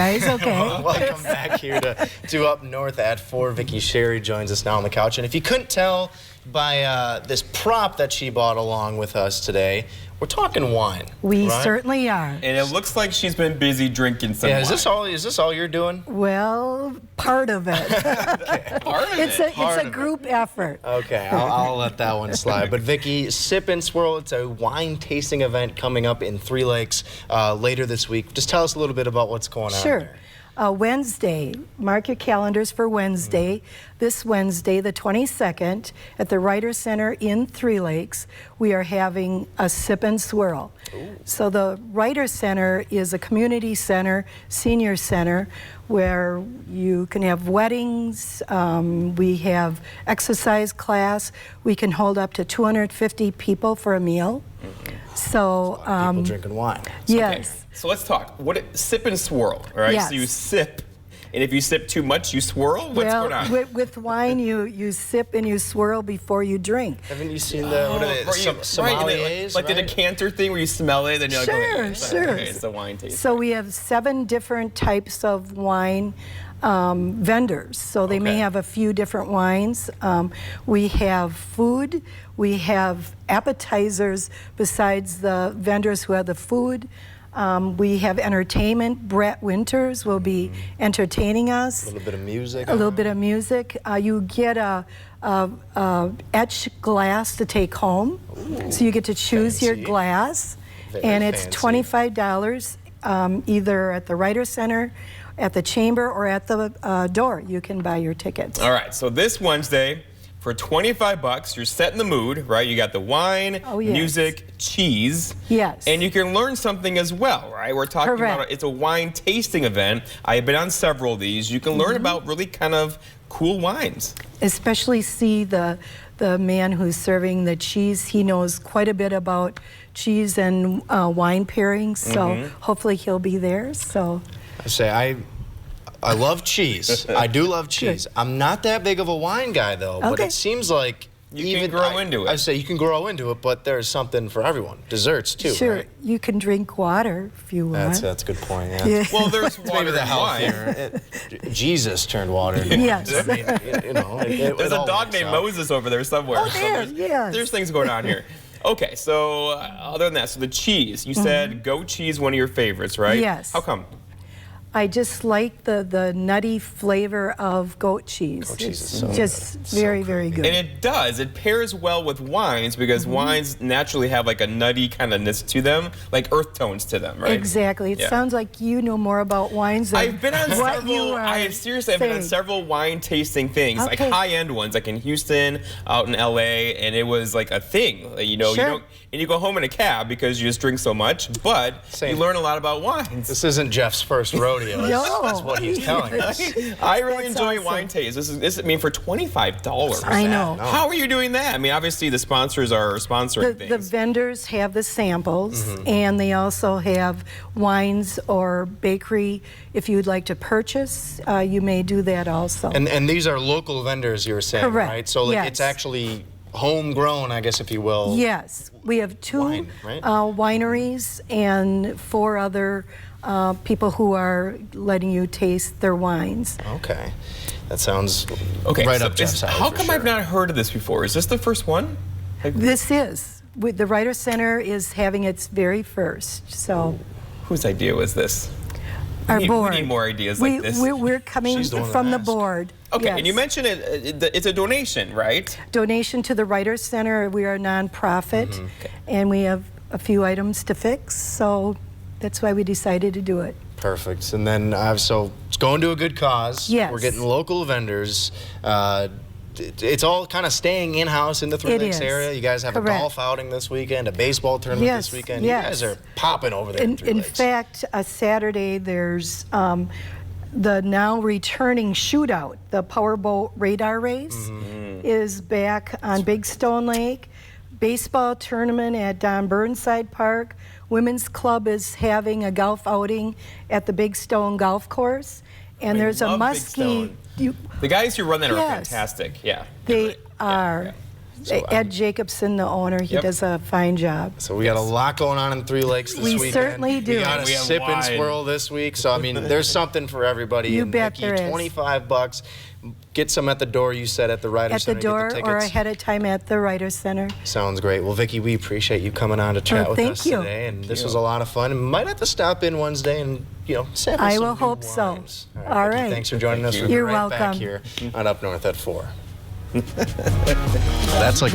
Guys, okay. Welcome back here to Up North at 4. Vicky Sherry joins us now on the couch. And if you couldn't tell by this prop that she bought along with us today, we're talking wine. We right? certainly are. And it looks like she's been busy drinking some Yeah, wine. is this all you're doing? Well, part of it. Okay. It's a group effort. Okay, I'll let that one slide. But Vicky, Sip and Swirl, it's a wine tasting event coming up in Three Lakes later this week. Just tell us a little bit about what's going on Sure. there. Wednesday, mark your calendars for Wednesday. This Wednesday, the 22nd, at the Writer Center in Three Lakes, we are having a Sip and Swirl. Ooh. So the Writer Center is a community center, senior center, where you can have weddings, we have exercise class, we can hold up to 250 people for a meal. So, People drinking wine. yes. Okay. So let's talk. Sip and swirl, all right? Yes. So you sip, and if you sip too much, you swirl? What's going on? With wine, you sip and you swirl before you drink. Haven't you seen the, what are they, sommeliers, like the decanter thing where you smell it, then you're like, Sure. Okay, it's a wine tasting. So we have 7 different types of wine vendors. So they may Okay. have a few different wines. We have food. We have appetizers besides the vendors who have the food. We have entertainment. Brett Winters will be entertaining us. A little bit of music. A little bit of music. You get a etched glass to take home. Ooh, so you get to choose your fancy. glass. Very and it's fancy. $25 either at the Writer Center, at the chamber, or at the door. You can buy your tickets. All right, so this Wednesday, for 25 bucks, you're setting the mood, right? You got the wine, Oh, yes. music, cheese. Yes. And you can learn something as well, right? We're talking Correct. about, it's a wine tasting event. I've been on several of these. You can learn about really kind of cool wines. Especially see the man who's serving the cheese. He knows quite a bit about cheese and wine pairings, so hopefully he'll be there. So I say I love cheese. I do love cheese. I'm not that big of a wine guy though, but Okay. it seems like You can grow into it. I say you can grow into it, but there's something for everyone. Desserts too, sure, right? you can drink water if you want. That's a good point. Yeah. Yeah. Well, there's Maybe water the and wine. healthier. Jesus turned water into wine. Yes. I mean, you know, There's a dog named Moses over there somewhere. Oh, there, yes. There's things going on here. Okay, so other than that, so the cheese. You said goat cheese, one of your favorites, right? Yes. How come? I just like the nutty flavor of goat cheese. Goat cheese It's is so just good. very, So very good. And it does. It pairs well with wines because wines naturally have like a nutty kind of ness to them, like earth tones to them, right? Exactly. It Yeah. sounds like you know more about wines than I've been on what several. you are I've been on saying. several wine tasting things, like Okay. high-end ones, like in Houston, out in LA, and it was like a thing. You know, Sure. you don't, and you go home in a cab because you just drink so much, but Same. you learn a lot about wines. This isn't Jeff's first rodeo. No. That's what he's telling us. I really That's enjoy awesome. wine tastes. I mean, for $25. I know. No. How are you doing that? I mean, obviously the sponsors are sponsoring The things. vendors have the samples, and they also have wines or bakery. If you'd like to purchase, you may do that also. And these are local vendors, you were saying, Correct. right? So like Yes. it's actually homegrown, I guess, if you will. Yes, we have 2 Wine, right? wineries and 4 other people who are letting you taste their wines. Okay. That sounds Okay, right so up Jeff's alley. how for come sure. I've not heard of this before? Is this the first one? This is, the Writer Center is having its very first, so Whose idea was this? our we board. need more ideas like this. We're coming She's the one that from the asked. board. Okay, Yes. and you mentioned it's a donation, right? Donation to the Writer Center. We are a nonprofit, and we have a few items to fix, so that's why we decided to do it. Perfect. And then so it's going to a good cause. Yes. We're getting local vendors. It's all kind of staying in-house in the Three It Lakes is. area. You guys have a Correct. golf outing this weekend, a baseball tournament Yes, this weekend. yes. You guys are popping over there in Three In Lakes. fact, Saturday there's the now returning shootout. The powerboat radar race is back on Big Stone Lake. Baseball tournament at Don Burnside Park. Women's Club is having a golf outing at the Big Stone Golf Course. And I there's a love Big muskie. Stone. The guys who run that are Yes. fantastic. Yeah. They are. yeah. Ed Jacobson, the owner, he Yep. does a fine job. So we got a lot going on in Three Lakes this We weekend. certainly do. We got a We have sip and wine. swirl this week. So I mean, there's something for everybody. You And bet Vicky, there is. $25. Get some at the door. You said at the Writers At the Center. door Get the or tickets. ahead of time at the Writers Center. Sounds great. Well, Vicky, we appreciate you coming on to chat with thank us you. today, and this was a lot of fun. And might have to stop in Wednesday and sample I some will new hope so. wines. All Vicky, right. Thanks for joining us. you. We'll be You're right back welcome. here on Up North at 4. That's like.